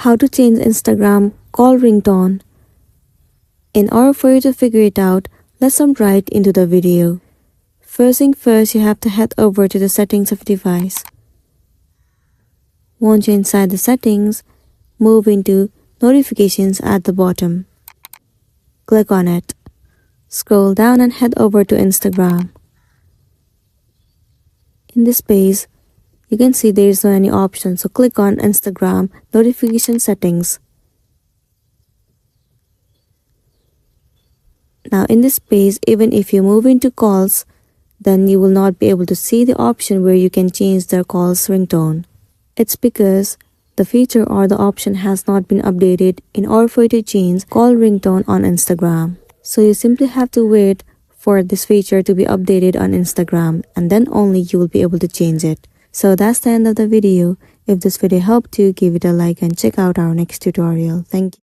How to change Instagram call ringtone. In order for you to figure it out, let's jump right into the video. First thing first, you have to head over to the settings of device. Once you're inside the settings, move into notifications at the bottom. Click on it. Scroll down and head over to Instagram. In this page, you can see there is no any option, so click on Instagram notification settings. Now in this page, even if you move into calls, then you will not be able to see the option where you can change the call's ringtone. It's because the feature or the option has not been updated in order for you to change call ringtone on Instagram. So you simply have to wait for this feature to be updated on Instagram, and then only you will be able to change it. So that's the end of the video. If this video helped you, give it a like and check out our next tutorial. Thank you.